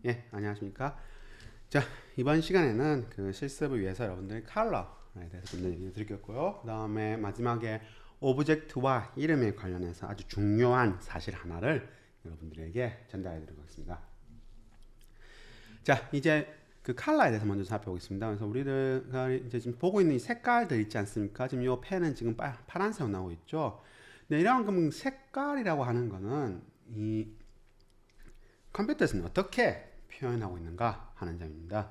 예, 안녕하십니까. 자, 이번 시간에는 그 실습을 위해서 여러분들이 컬러에 대해서 좀 얘기 드리겠고요. 그 다음에 마지막에 오브젝트와 이름에 관련해서 아주 중요한 사실 하나를 여러분들에게 전달해 드리겠습니다. 자, 이제 그 컬러에 대해서 먼저 살펴보겠습니다. 그래서 우리가 이제 지금 보고 있는 이 색깔들 있지 않습니까? 지금 이 펜은 지금 파란색으로 나오고 있죠. 네, 이런 색깔이라고 하는 거는 이 컴퓨터에서는 어떻게 표현하고 있는가 하는 점입니다.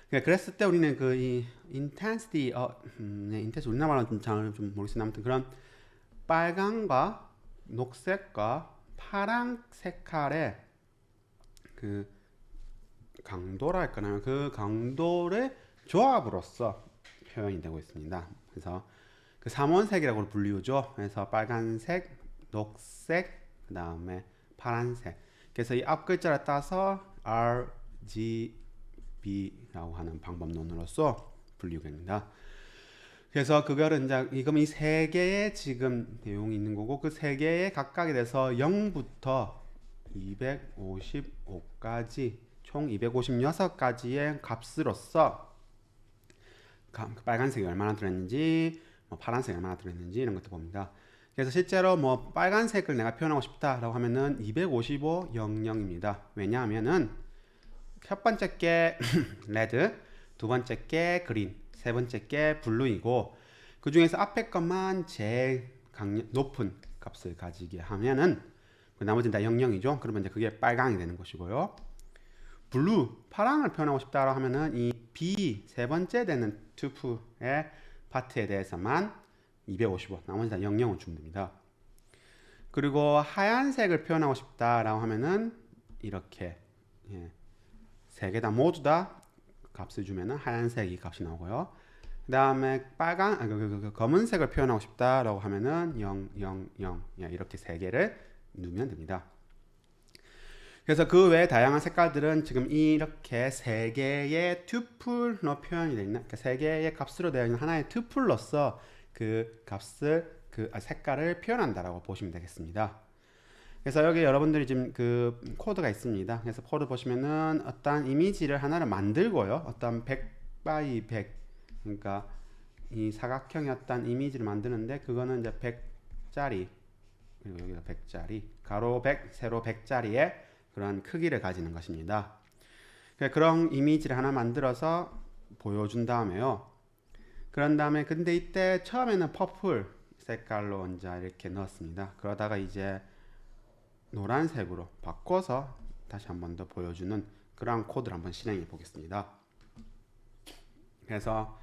그랬을 때 우리는 그 이 intensity, intensity 우리나라말로 좀 모르겠어요. 아무튼 그런 빨강과 녹색과 파랑 색깔의 그 강도랄까요? 그 강도의 조합으로서 표현이 되고 있습니다. 그래서 그 삼원색이라고 불리우죠. 그래서 빨간색, 녹색, 그 다음에 파란색. 그래서 이 앞 글자를 따서 RGB라고 하는 방법론으로서 분류됩니다. 그래서 그거를 이제 이 세 개의 지금 내용이 있는 거고 그 세 개의 각각에 대해서 0부터 255까지 총 256가지의 값으로서 빨간색이 얼마나 들어있는지, 파란색이 얼마나 들어있는지 이런 것도 봅니다. 그래서 실제로 뭐 빨간색을 내가 표현하고 싶다라고 하면은 25500입니다. 왜냐하면은 첫 번째 게 레드, 두 번째 게 그린, 세 번째 게 블루이고 그 중에서 앞에 것만 제일 높은 값을 가지게 하면은 그 나머지는 다 00이죠. 그러면 이제 그게 빨강이 되는 것이고요. 블루, 파랑을 표현하고 싶다라고 하면은 이 B 세 번째 되는 투프의 파트에 대해서만 255, 나머지 다 00을 주면 됩니다. 그리고 하얀색을 표현하고 싶다라고 하면은 이렇게 세 개 다 모두 다 값을 주면은 하얀색이 값이 나오고요. 그 다음에 검은색을 표현하고 싶다라고 하면은 0, 0, 0 이렇게 세 개를 넣으면 됩니다. 그래서 그 외에 다양한 색깔들은 지금 이렇게 세 개의 튜플로 표현이 되어 있는, 그러니까 세 개의 값으로 되어 있는 하나의 튜플로서 그 값을 색깔을 표현한다라고 보시면 되겠습니다. 그래서 여기 여러분들이 지금 그 코드가 있습니다. 그래서 코드 보시면은 어떤 이미지를 하나를 만들고요. 어떤 100 by 100, 그러니까 이 사각형의 어떤 이미지를 만드는데 그거는 이제 100짜리, 그리고 여기가 100짜리, 가로 100, 세로 100짜리의 그런 크기를 가지는 것입니다. 그런 이미지를 하나 만들어서 보여준 다음에요. 그런 다음에 근데 이때 처음에는 퍼플 색깔로 이제 이렇게 넣었습니다. 그러다가 이제 노란색으로 바꿔서 다시 한 번 더 보여주는 그런 코드를 한번 실행해 보겠습니다. 그래서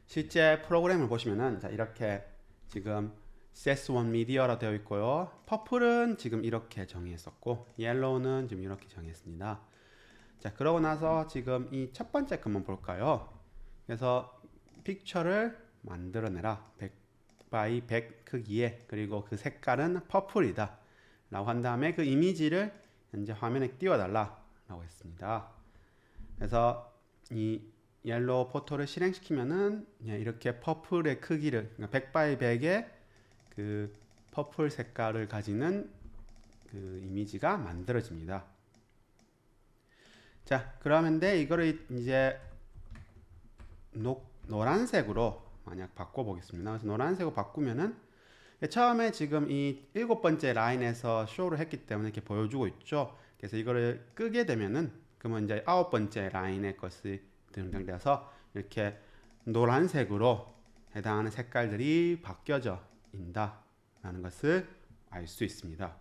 실제 프로그램을 보시면은 자 이렇게 지금 CS1 미디어로 되어 있고요. 퍼플은 지금 이렇게 정의했었고 옐로우는 지금 이렇게 정의했습니다. 자 그러고 나서 지금 이 첫 번째 것만 볼까요? 그래서 픽처를 만들어내라. 100 by 100 크기에, 그리고 그 색깔은 퍼플이다 라고 한 다음에 그 이미지를 현재 화면에 띄워달라 라고 했습니다. 그래서 이 옐로우 포토를 실행시키면은 이렇게 퍼플의 크기를, 그러니까 100 by 100의 그 퍼플 색깔을 가지는 그 이미지가 만들어집니다. 자 그러면데 이거를 이제 노란색으로 만약 바꿔보겠습니다. 그래서 노란색으로 바꾸면은 처음에 지금 이 7번째 라인에서 쇼를 했기 때문에 이렇게 보여주고 있죠. 그래서 이거를 끄게 되면은 그러면 이제 9번째 라인의 것이 등장돼서 이렇게 노란색으로 해당하는 색깔들이 바뀌어져 있다 라는 것을 알 수 있습니다.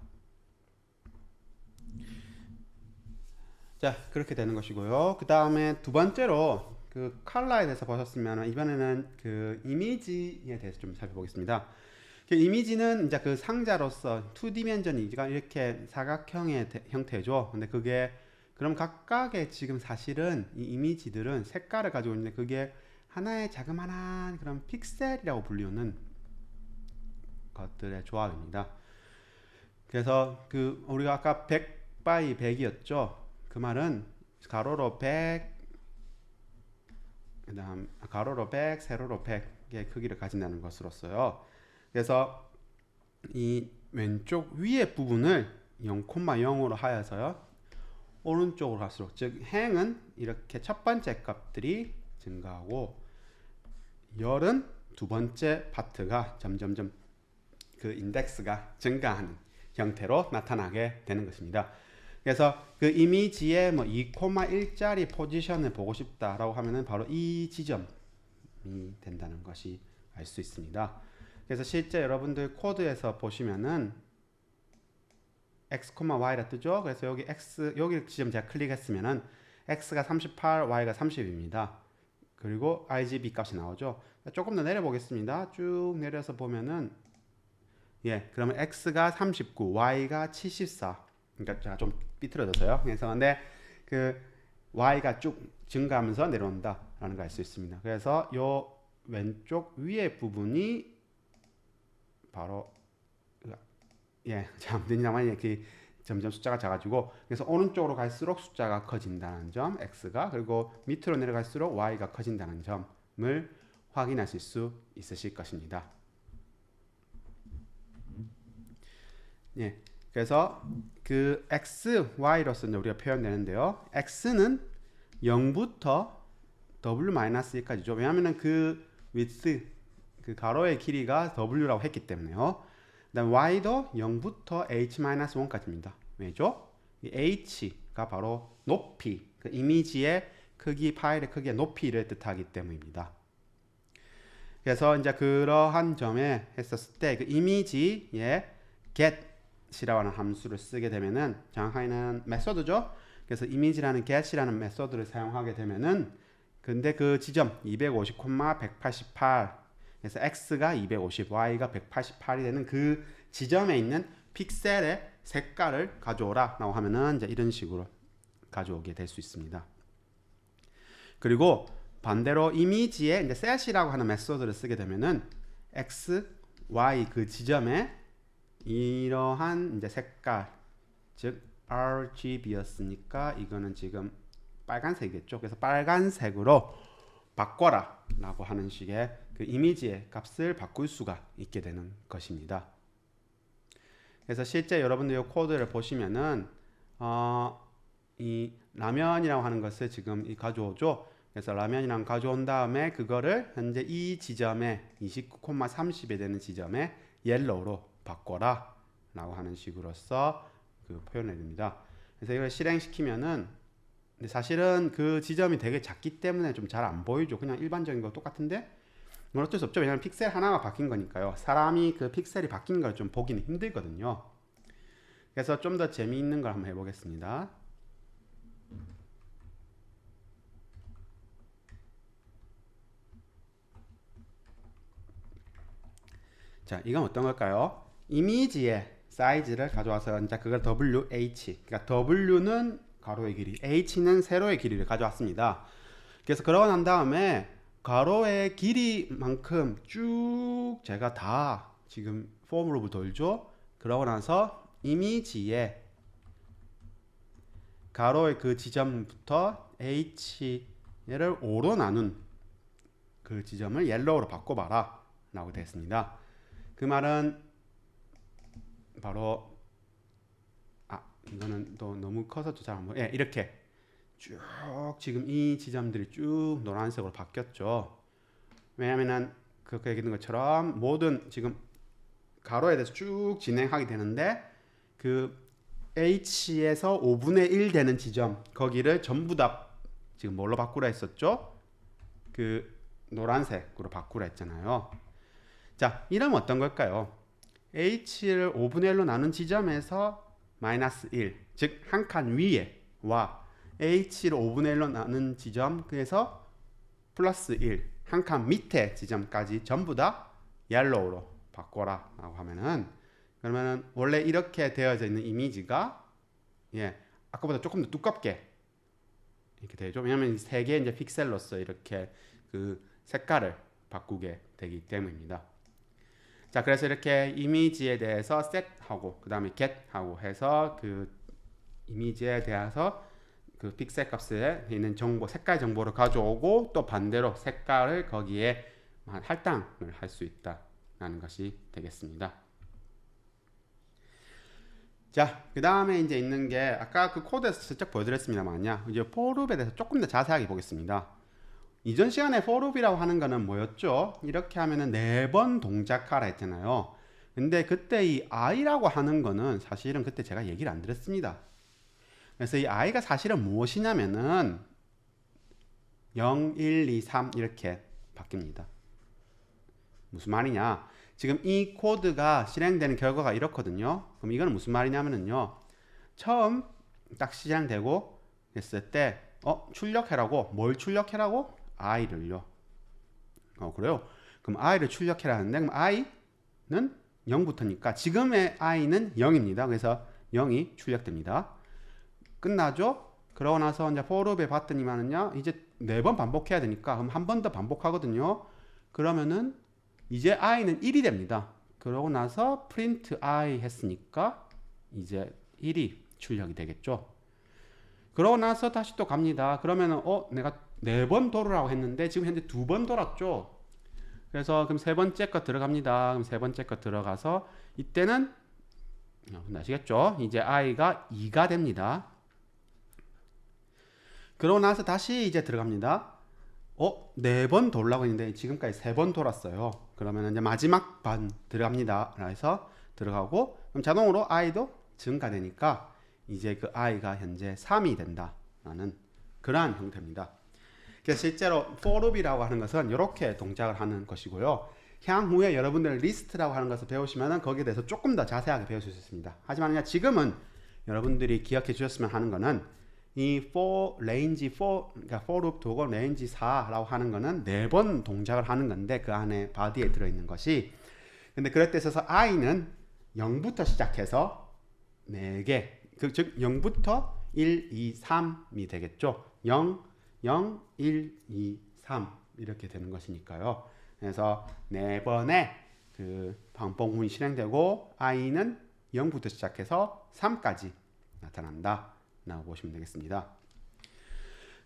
자 그렇게 되는 것이고요. 그 다음에 두 번째로 그 컬러에 대해서 보셨으면 이번에는 그 이미지에 대해서 좀 살펴보겠습니다. 그 이미지는 이제 그 상자로서 2디멘전이가 이렇게 사각형의 형태죠. 근데 그게 그럼 각각의 지금 사실은 이 이미지들은 색깔을 가지고 있는데 그게 하나의 자그마한 그런 픽셀이라고 불리우는 것들의 조합입니다. 그래서 그 우리가 아까 100 by 100이었죠. 그 말은 가로로 100, 그다음 가로로 100, 세로로 100의 크기를 가진다는 것으로서요. 그래서 이 왼쪽 위에 부분을 0,0으로 하여서요. 오른쪽으로 갈수록, 즉 행은 이렇게 첫 번째 값들이 증가하고 열은 두 번째 파트가 점점점 그 인덱스가 증가하는 형태로 나타나게 되는 것입니다. 그래서 그 이미지에 뭐 2,1짜리 포지션을 보고 싶다라고 하면은 바로 이 지점이 된다는 것이 알 수 있습니다. 그래서 실제 여러분들 코드에서 보시면은 x, y라 뜨죠. 그래서 여기 x, 여기 지점 제가 클릭했으면은 x가 38, y가 30입니다. 그리고 RGB 값이 나오죠. 조금 더 내려보겠습니다. 쭉 내려서 보면은 그러면 x가 39, y가 74. 그러니까 제가 좀 삐뚤어져서요. 그래서 근데 그 y가 쭉 증가하면서 내려온다라는 걸 알 수 있습니다. 그래서 요 왼쪽 위에 부분이 바로 잠깐만요. 이렇게 점점 숫자가 작아지고, 그래서 오른쪽으로 갈수록 숫자가 커진다는 점 x가, 그리고 밑으로 내려갈수록 y가 커진다는 점을 확인하실 수 있으실 것입니다. 그래서 그 x, y로서 우리가 표현되는데요. x는 0부터 w-1까지죠. 왜냐하면 그 width, 그 가로의 길이가 w라고 했기 때문에요. 그다음 y도 0부터 h-1까지입니다. 왜죠? 이 h가 바로 높이, 그 이미지의 크기, 파일의 크기의 높이를 뜻하기 때문입니다. 그래서 이제 그러한 점에 했었을 때 그 이미지에 get이라고 하는 함수를 쓰게 되면은, 정확히는 메소드죠. 그래서 이미지라는 get이라는 메소드를 사용하게 되면은, 근데 그 지점 250, 188, 그래서 x가 250, y가 188이 되는 그 지점에 있는 픽셀의 색깔을 가져오라 라고 하면은 이제 이런 식으로 가져오게 될 수 있습니다. 그리고 반대로 이미지에 이제 set이라고 하는 메소드를 쓰게 되면은 x, y 그 지점에 이러한 이제 색깔, 즉 RGB였으니까 이거는 지금 빨간색이겠죠. 그래서 빨간색으로 바꿔라 라고 하는 식의 그 이미지의 값을 바꿀 수가 있게 되는 것입니다. 그래서 실제 여러분들 이 코드를 보시면은 이 라면이라고 하는 것을 지금 가져오죠. 그래서 라면이랑 가져온 다음에 그거를 현재 이 지점에 29,30에 되는 지점에 옐로우로 바꿔라 라고 하는 식으로서 그 표현을 됩니다. 그래서 이걸 실행시키면은, 근데 사실은 그 지점이 되게 작기 때문에 좀 잘 안 보이죠. 그냥 일반적인 거 똑같은데 이건 어쩔 수 없죠. 왜냐하면 픽셀 하나가 바뀐 거니까요. 사람이 그 픽셀이 바뀐 걸 좀 보기는 힘들거든요. 그래서 좀 더 재미있는 걸 한번 해보겠습니다. 자, 이건 어떤 걸까요? 이미지의 사이즈를 가져와서 이제 그걸 WH, 그러니까 W는 가로의 길이, H는 세로의 길이를 가져왔습니다. 그래서 그러고 난 다음에 가로의 길이만큼 쭉 제가 다 지금 폼으로 돌죠. 그러고 나서 이미지에 가로의 그 지점부터 H를 5로 나눈 그 지점을 옐로우로 바꿔봐라 라고 되었습니다. 그 말은 바로 이거는 또 너무 커서 잘 안 보여. 이렇게 쭉 지금 이 지점들이 쭉 노란색으로 바뀌었죠. 왜냐면은 그렇게 얘기했던 것처럼 모든 지금 가로에 대해서 쭉 진행하게 되는데 그 H에서 5분의 1 되는 지점, 거기를 전부 다 지금 뭘로 바꾸라 했었죠? 그 노란색으로 바꾸라 했잖아요. 자, 이러면 어떤 걸까요? H를 5분의 1로 나눈 지점에서 마이너스 1, 즉 한 칸 위에 와 H를 5분의 1로 나눈 지점, 그래서 플러스 1, 한 칸 밑에 지점까지 전부 다 옐로우로 바꿔라 라고 하면은, 그러면은 원래 이렇게 되어져 있는 이미지가 아까보다 조금 더 두껍게 이렇게 되죠. 왜냐하면 세 개의 이제 픽셀로서 이렇게 그 색깔을 바꾸게 되기 때문입니다. 자, 그래서 이렇게 이미지에 대해서 set하고 그 다음에 get하고 해서 그 이미지에 대해서 그 픽셀 값에 있는 정보, 색깔 정보를 가져오고, 또 반대로 색깔을 거기에 할당을 할 수 있다라는 것이 되겠습니다. 자, 그 다음에 이제 있는 게 아까 그 코드에서 슬쩍 보여드렸습니다만요. 이제 forloop에 대해서 조금 더 자세하게 보겠습니다. 이전 시간에 forloop이라고 하는 거는 뭐였죠? 이렇게 하면은 4번 동작하라 했잖아요. 근데 그때 이 i라고 하는 거는 사실은 그때 제가 얘기를 안 드렸습니다. 그래서 이 i가 사실은 무엇이냐면은 0, 1, 2, 3 이렇게 바뀝니다. 무슨 말이냐? 지금 이 코드가 실행되는 결과가 이렇거든요. 그럼 이거는 무슨 말이냐면요. 처음 딱 실행되고 했을 때 출력해라고 뭘 출력해라고? i를요. 그래요. 그럼 i를 출력해라는데 그럼 i는 0부터니까 지금의 i는 0입니다. 그래서 0이 출력됩니다. 끝나죠? 그러고 나서 이제 forloop에 봤더니만은요. 이제 4번 반복해야 되니까 그럼 한 번 더 반복하거든요. 그러면은 이제 i는 1이 됩니다. 그러고 나서 print i 했으니까 이제 1이 출력이 되겠죠. 그러고 나서 다시 또 갑니다. 그러면은 내가 4번 돌으라고 했는데 지금 현재 2번 돌았죠. 그래서 그럼 세 번째 거 들어갑니다. 그럼 세 번째 거 들어가서 이때는 아시겠죠? 이제 i가 2가 됩니다. 그러고 나서 다시 이제 들어갑니다. 4번 돌라고 했는데 지금까지 3번 돌았어요. 그러면 이제 마지막 반 들어갑니다. 그래서 들어가고 그럼 자동으로 i도 증가되니까 이제 그 i가 현재 3이 된다라는 그러한 형태입니다. 그래서 실제로 forloop이라고 하는 것은 이렇게 동작을 하는 것이고요. 향후에 여러분들 리스트라고 하는 것을 배우시면 거기에 대해서 조금 더 자세하게 배우실 수 있습니다. 하지만 지금은 여러분들이 기억해 주셨으면 하는 거는 이 for range 4 그러니까 for loop 두고 range 4라고 하는 거는 4번 동작을 하는 건데 그 안에 body에 들어 있는 것이 근데 그럴 때 있어서 i는 0부터 시작해서 4개 즉 0부터 1, 2, 3이 되겠죠. 0, 0, 1, 2, 3 이렇게 되는 것이니까요. 그래서 4번의 그 반복문이 실행되고 i는 0부터 시작해서 3까지 나타난다. 라고 보시면 되겠습니다.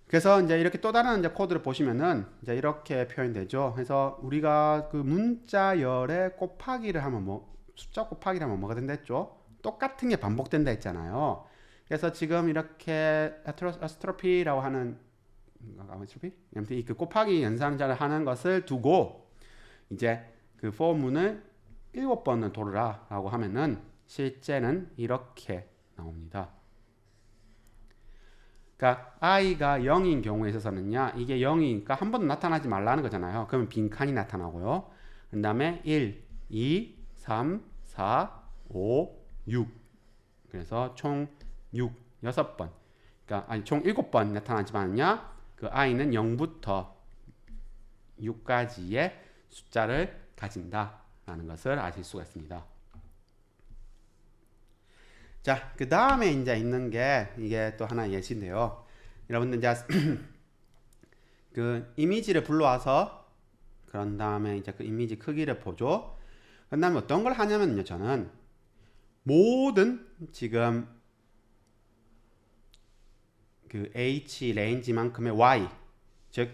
그래서 이제 이렇게 또 다른 이제 코드를 보시면은 이제 이렇게 표현되죠. 그래서 우리가 그 문자열에 곱하기를 하면 숫자 곱하기를 하면 뭐가 된다 했죠? 똑같은 게 반복된다 했잖아요. 그래서 지금 이렇게 아스트로피라고 하는 아무튼 이 그 곱하기 연산자를 하는 것을 두고 이제 그 for문을 7번을 돌으라 라고 하면은 실제는 이렇게 나옵니다. 그러니까 i가 0인 경우에 있어서는요. 이게 0이니까 한 번도 나타나지 말라는 거잖아요. 그러면 빈칸이 나타나고요. 그 다음에 1, 2, 3, 4, 5, 6 그래서 총 6, 6번 그러니까 아니 총 7번 나타나지만요. 그 i는 0부터 6까지의 숫자를 가진다라는 것을 아실 수가 있습니다. 자, 그 다음에 이제 있는 게 이게 또 하나 예시인데요. 여러분들 이제 그 이미지를 불러와서 그런 다음에 이제 그 이미지 크기를 보죠. 그 다음에 어떤 걸 하냐면요. 저는 모든 지금 그 h 레인지만큼의 y 즉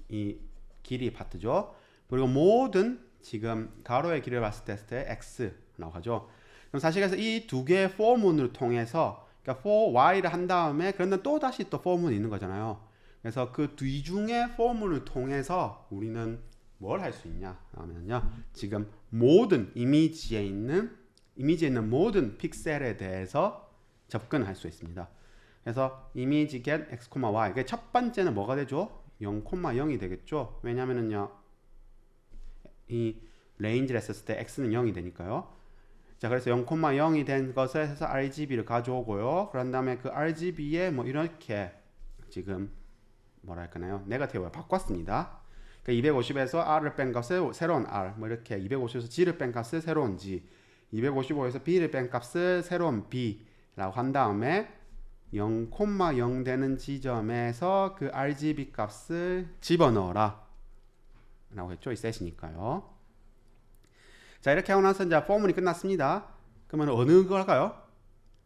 이 길이 파트죠. 그리고 모든 지금 가로의 길이를 봤을 때 x라고 하죠. 그럼 사실 그래서 이 두 개의 for문을 통해서 그러니까 for y를 한 다음에 그런데 또 다시 또 for문이 있는 거잖아요. 그래서 그 뒤 중에 for문을 통해서 우리는 뭘 할 수 있냐 하면요. 지금 모든 이미지에 있는 모든 픽셀에 대해서 접근할 수 있습니다. 그래서 이미지 get x, y 첫 번째는 뭐가 되죠? 0,0이 되겠죠. 왜냐면은요. 이 레인지를 했을 때 x는 0이 되니까요. 자, 그래서 0,0이 된 것을 해서 RGB를 가져오고요. 그런 다음에 그 RGB에 뭐 이렇게 지금 뭐랄까요? 네거티브를 바꿨습니다. 그러니까 250에서 R을 뺀 값을 새로운 R, 뭐 이렇게 250에서 G를 뺀 값을 새로운 G, 255에서 B를 뺀 값을 새로운 B라고 한 다음에 0,0 되는 지점에서 그 RGB 값을 집어넣어라 라고 했죠. 이 셋이니까요. 자, 이렇게 하고 나서 이제 포문이 끝났습니다. 그러면 어느 걸 할까요?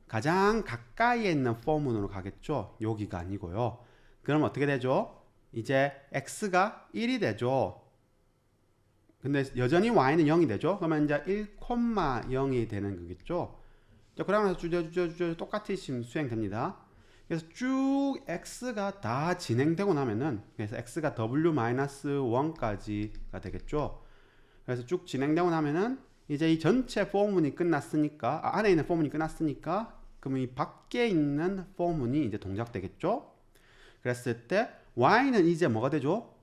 가장 가까이에 있는 포문으로 가겠죠. 여기가 아니고요. 그럼 어떻게 되죠? 이제 x가 1이 되죠. 근데 여전히 y는 0이 되죠. 그러면 이제 1,0이 되는 거겠죠. 자, 그러고 나서 쭉 똑같이 지금 수행됩니다. 그래서 쭉 x가 다 진행되고 나면은, 그래서 x가 w-1까지가 되겠죠. 그래서 쭉 진행되고 나면은 이제 이 전체 포문이 끝났으니까, 안에 있는 포문이 끝났으니까, 그러면 이 밖에 있는 포문이 이제 동작되겠죠. 그랬을 때 y는 이제 뭐가 되죠?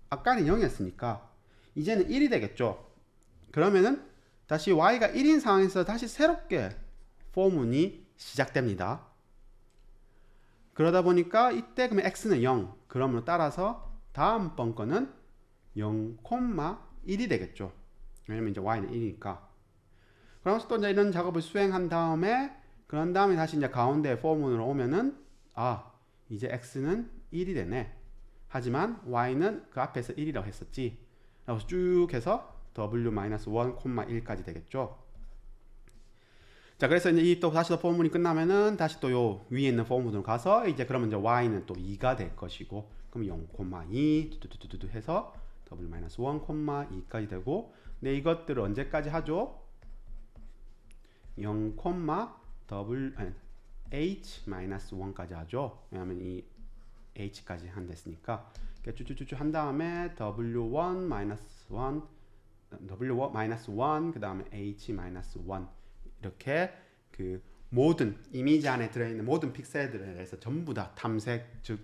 아까는 0이었으니까 이제는 1이 되겠죠. 그러면은 다시 y가 1인 상황에서 다시 새롭게 포문이 시작됩니다. 그러다 보니까 이때 그러면 x는 0, 그러므로 따라서 다음번 거는 0,1이 되겠죠. 왜냐면 이제 y는 1이니까. 그러면서 또 이제 이런 작업을 수행한 다음에, 그런 다음에 다시 이제 가운데 포문으로 오면은, 아, 이제 x는 1이 되네. 하지만 y는 그 앞에서 1이라고 했었지. 그래서 쭉 해서 w-1,1까지 되겠죠. 자, 그래서 이제 이 또 다시 또 포문이 끝나면은 다시 또 요 위에 있는 포문으로 가서 이제 그러면 이제 y는 또 2가 될 것이고, 그럼 0,2 두두두두 해서 w-1,2까지 되고, 근데 이것들을 언제까지 하죠? 0,h-1까지 하죠. 왜냐면 이 h까지 한댔으니까. 쭉쭉쭉 한 다음에 w1-1 w-1 그 다음에 h-1 이렇게 그 모든 이미지 안에 들어있는 모든 픽셀들에 대해서 전부 다 탐색, 즉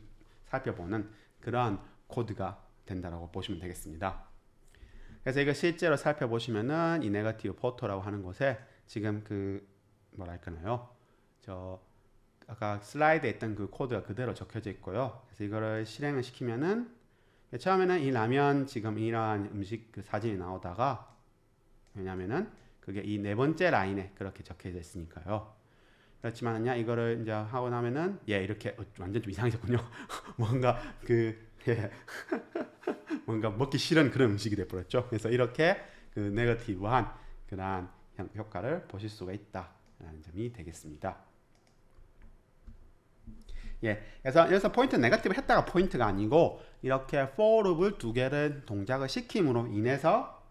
살펴보는 그런 코드가 된다라고 보시면 되겠습니다. 그래서 이거 실제로 살펴보시면은 이 네거티브 포토라고 하는 곳에 지금 그 뭐랄까요, 저 아까 슬라이드에 있던 그 코드가 그대로 적혀져 있고요. 그래서 이거를 실행을 시키면은 처음에는 이 라면 지금 이러한 음식 그 사진이 나오다가, 왜냐면은 그게 이 네 번째 라인에 그렇게 적혀져 있으니까요. 그렇지만은요, 이거를 이제 하고 나면은 이렇게 완전 좀 이상해졌군요. 뭔가 뭔가 먹기 싫은 그런 음식이 돼버렸죠. 그래서 이렇게 그 네거티브한 그러한 효과를 보실 수가 있다라는 점이 되겠습니다. 그래서 여기서 포인트 네거티브 했다가 포인트가 아니고, 이렇게 for 룹을 두 개를 동작을 시킴으로 인해서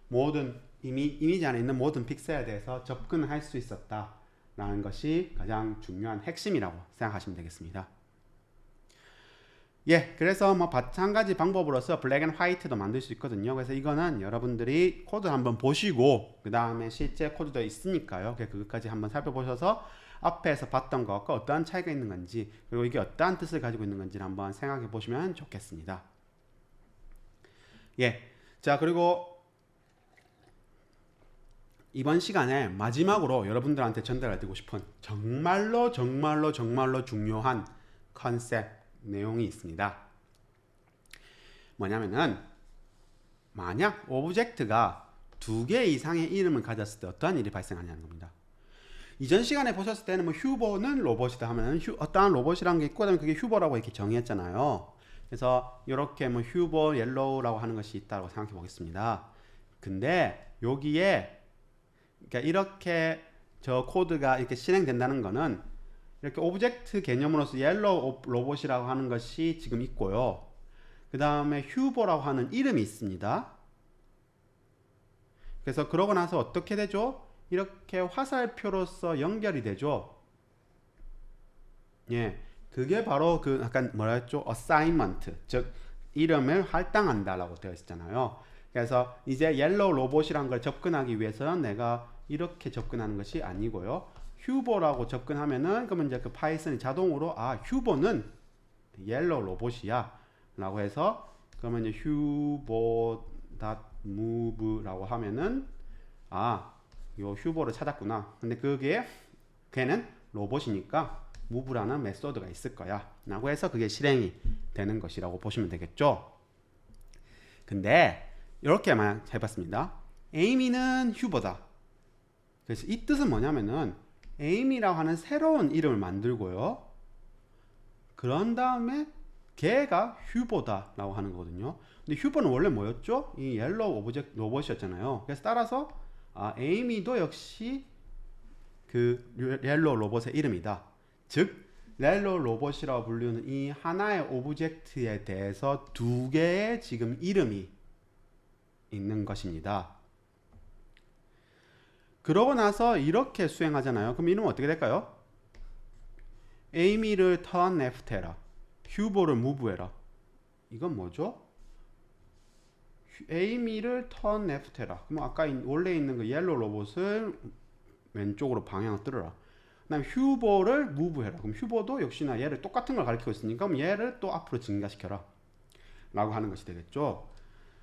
모든 이미지 안에 있는 모든 픽셀에 대해서 접근을 할 수 있었다라는 것이 가장 중요한 핵심이라고 생각하시면 되겠습니다. 그래서 뭐 마찬가지 방법으로서 블랙 앤 화이트도 만들 수 있거든요. 그래서 이거는 여러분들이 코드 한번 보시고 그 다음에 실제 코드도 있으니까요. 그것까지 한번 살펴보셔서 앞에서 봤던 것과 어떠한 차이가 있는 건지, 그리고 이게 어떠한 뜻을 가지고 있는 건지를 한번 생각해 보시면 좋겠습니다. 자, 그리고 이번 시간에 마지막으로 여러분들한테 전달해드리고 싶은 정말로 중요한 컨셉 내용이 있습니다. 뭐냐면은, 만약 오브젝트가 두 개 이상의 이름을 가졌을 때 어떠한 일이 발생하냐는 겁니다. 이전 시간에 보셨을 때는 뭐 휴버는 로봇이다 하면 어떠한 로봇이라는 게 있고, 그다음에 그게 휴버라고 이렇게 정의했잖아요. 그래서 이렇게 뭐 휴버 옐로우라고 하는 것이 있다고 생각해 보겠습니다. 근데 여기에 그러니까 이렇게 저 코드가 이렇게 실행된다는 거는, 이렇게 오브젝트 개념으로서 옐로우 로봇이라고 하는 것이 지금 있고요. 그 다음에 휴버라고 하는 이름이 있습니다. 그래서 그러고 나서 어떻게 되죠? 이렇게 화살표로서 연결이 되죠. 그게 바로 그 약간 뭐라 했죠? assignment, 즉 이름을 할당한다라고 되어 있잖아요. 그래서 이제 옐로우 로봇이란 걸 접근하기 위해서는 내가 이렇게 접근하는 것이 아니고요. 휴버라고 접근하면은, 그러면 이제 그 파이썬이 자동으로 휴버는 옐로우 로봇이야 라고 해서, 그러면 이제 휴버.move라고 하면은 요 휴버를 찾았구나. 근데 걔는 로봇이니까 move라는 메소드가 있을 거야 라고 해서 그게 실행이 되는 것이라고 보시면 되겠죠. 근데 이렇게만 해봤습니다. 에이미는 휴버다. 그래서 이 뜻은 뭐냐면은, 에이미라고 하는 새로운 이름을 만들고요. 그런 다음에 걔가 휴버다 라고 하는 거거든요. 근데 휴버는 원래 뭐였죠? 이 옐로우 오브젝트 로봇이었잖아요. 그래서 따라서 에이미도 역시 그 옐로우 로봇의 이름이다. 즉 옐로우 로봇이라고 불리는 이 하나의 오브젝트에 대해서 두 개의 지금 이름이 있는 것입니다. 그러고 나서 이렇게 수행하잖아요. 그럼 이놈은 어떻게 될까요? 에이미를 turn left 해라. 휴보를 move 해라. 이건 뭐죠? 에이미를 turn left 해라. 그럼 아까 원래 있는 그 옐로우 로봇을 왼쪽으로 방향을 틀어라. 그 다음에 휴보를 move 해라. 그럼 휴보도 역시나 얘를 똑같은 걸 가리키고 있으니까 그럼 얘를 또 앞으로 증가시켜라 라고 하는 것이 되겠죠.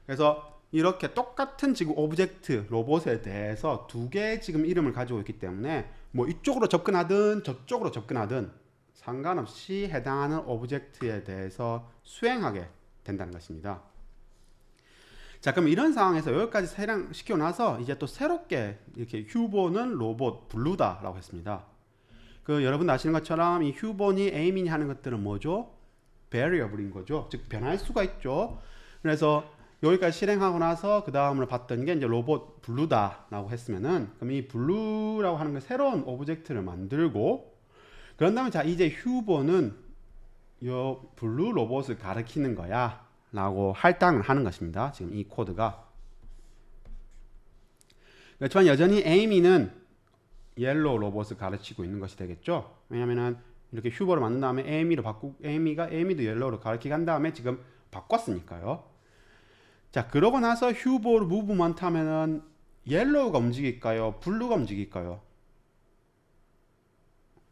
그래서 이렇게 똑같은 지금 오브젝트 로봇에 대해서 두 개의 지금 이름을 가지고 있기 때문에 뭐 이쪽으로 접근하든 저쪽으로 접근하든 상관없이 해당하는 오브젝트에 대해서 수행하게 된다는 것입니다. 자, 그럼 이런 상황에서 여기까지 실행시키고 나서 이제 또 새롭게 이렇게 휴보는 로봇 블루다라고 했습니다. 그 여러분 아시는 것처럼 이 휴보니 에이미니 하는 것들은 뭐죠? variable인 거죠. 즉 변할 수가 있죠. 그래서 여기까지 실행하고 나서 그 다음으로 봤던 게 이제 로봇 블루다라고 했으면은 그럼 이 블루라고 하는 게 새로운 오브젝트를 만들고 그런 다음에 자 이제 휴보는 요 블루 로봇을 가리키는 거야 라고 할당을 하는 것입니다. 지금 이 코드가. 그렇지만 여전히 에이미는 옐로우 로봇을 가르치고 있는 것이 되겠죠. 왜냐면은 이렇게 휴보를 만든 다음에 에이미로 바꾸고 에이미도 옐로우로 가르치게 한 다음에 지금 바꿨으니까요. 자, 그러고 나서 휴보를 무브먼트 하면은 옐로우가 움직일까요? 블루가 움직일까요?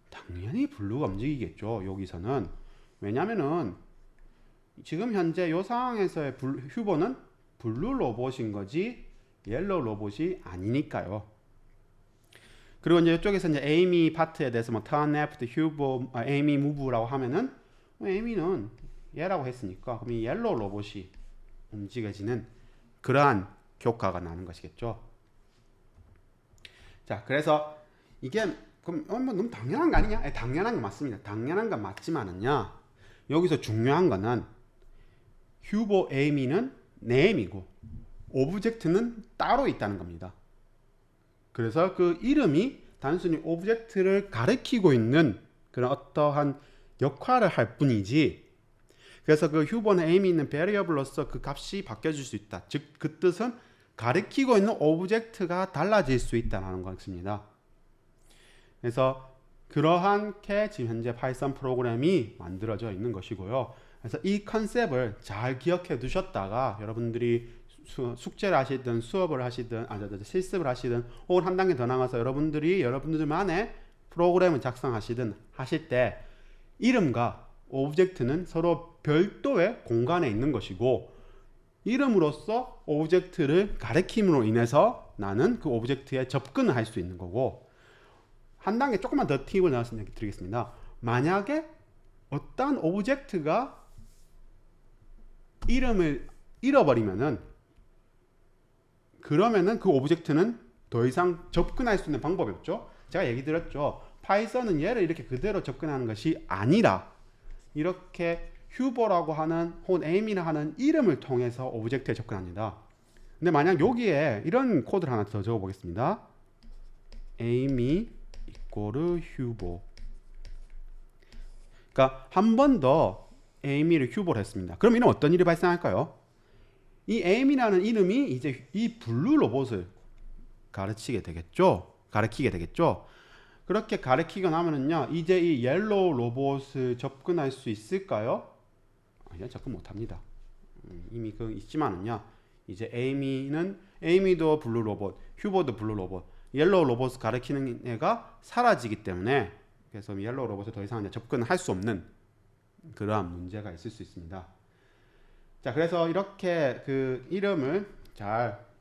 당연히 블루가 움직이겠죠. 여기서는. 왜냐면은 지금 현재 이 상황에서의 휴보는 블루 로봇인 거지 옐로우 로봇이 아니니까요. 그리고 이제 이쪽에서 이제 에이미 파트에 대해서 뭐 turn left, 휴보, 에이미 move라고 하면은 에이미는 얘라고 했으니까 그럼 이 옐로우 로봇이 움직여지는 그러한 효과가 나는 것이겠죠. 자, 그래서 이게 그럼 뭐 너무 당연한 거 아니냐? 당연한 거 맞습니다. 당연한 건 맞지만은요. 여기서 중요한 거는 휴보 에이미는 네임이고 오브젝트는 따로 있다는 겁니다. 그래서 그 이름이 단순히 오브젝트를 가리키고 있는 그런 어떠한 역할을 할 뿐이지 그래서 그 휴보는 에임이 있는 베리어블로서 그 값이 바뀌어질 수 있다. 즉 그 뜻은 가리키고 있는 오브젝트가 달라질 수 있다는 것입니다. 그래서 그러한게 지금 현재 파이썬 프로그램이 만들어져 있는 것이고요. 그래서 이 컨셉을 잘 기억해 두셨다가 여러분들이 숙제를 하시든 수업을 하시든 실습을 하시든 혹은 한 단계 더 나가서 여러분들만의 프로그램을 작성하시든 하실 때 이름과 오브젝트는 서로 별도의 공간에 있는 것이고 이름으로써 오브젝트를 가리킴으로 인해서 나는 그 오브젝트에 접근을 할 수 있는 거고 한 단계 조금만 더 팁을 드리겠습니다. 만약에 어떠한 오브젝트가 이름을 잃어버리면은 그러면은 그 오브젝트는 더 이상 접근할 수 있는 방법이 없죠. 제가 얘기 드렸죠. 파이썬은 얘를 이렇게 그대로 접근하는 것이 아니라 이렇게 휴보라고 하는 혹은 에이미라 하는 이름을 통해서 오브젝트에 접근합니다. 근데 만약 여기에 이런 코드를 하나 더 적어 보겠습니다. 에이미 이꼬르 휴보. 그러니까 한 번 더 에이미를 휴보를 했습니다. 그럼 이는 어떤 일이 발생할까요? 이 에이미라는 이름이 이제 이 블루 로봇을 가리키게 되겠죠. 그렇게 가리키고 나면은요, 이제 이 옐로우 로봇을 접근할 수 있을까요? 아니요, 접근 못합니다. 이미 그 있지만은요, 이제 에이미도 블루 로봇, 휴보도 블루 로봇, 옐로우 로봇을 가리키는 애가 사라지기 때문에 그래서 옐로우 로봇에 더 이상 접근할 수 없는 그러한 문제가 있을 수 있습니다. 자, 그래서 이렇게 그 이름을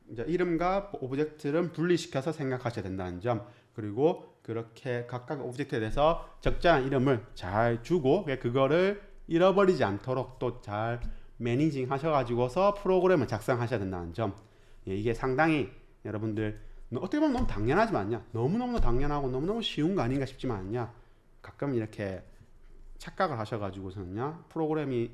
이제 이름과 오브젝트를 분리시켜서 생각하셔야 된다는 점, 그리고 그렇게 각각 오브젝트에 대해서 적절한 이름을 잘 주고 그거를 잃어버리지 않도록 또 잘 매니징 하셔가지고서 프로그램을 작성하셔야 된다는 점. 예, 이게 상당히 여러분들 어떻게 보면 너무 당연하지만요, 너무너무 당연하고 너무너무 쉬운 거 아닌가 싶지만요, 가끔 이렇게 착각을 하셔가지고서는요 프로그램이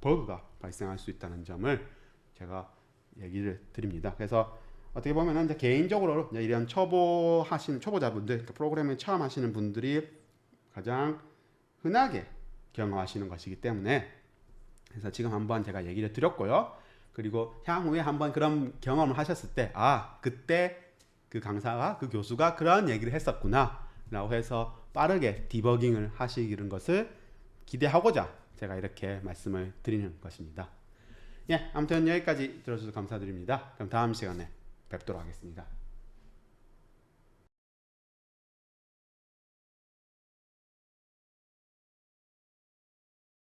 버그가 발생할 수 있다는 점을 제가 얘기를 드립니다. 그래서 어떻게 보면은 이제 개인적으로 이제 이런 초보자분들, 그러니까 프로그래밍 처음 하시는 분들이 가장 흔하게 경험하시는 것이기 때문에 그래서 지금 한번 제가 얘기를 드렸고요. 그리고 향후에 한번 그런 경험을 하셨을 때 그때 그 강사가 그 교수가 그런 얘기를 했었구나 라고 해서 빠르게 디버깅을 하시는 것을 기대하고자 제가 이렇게 말씀을 드리는 것입니다. 예, 아무튼 여기까지 들어주셔서 감사드립니다. 그럼 다음 시간에 뵙도록 하겠습니다.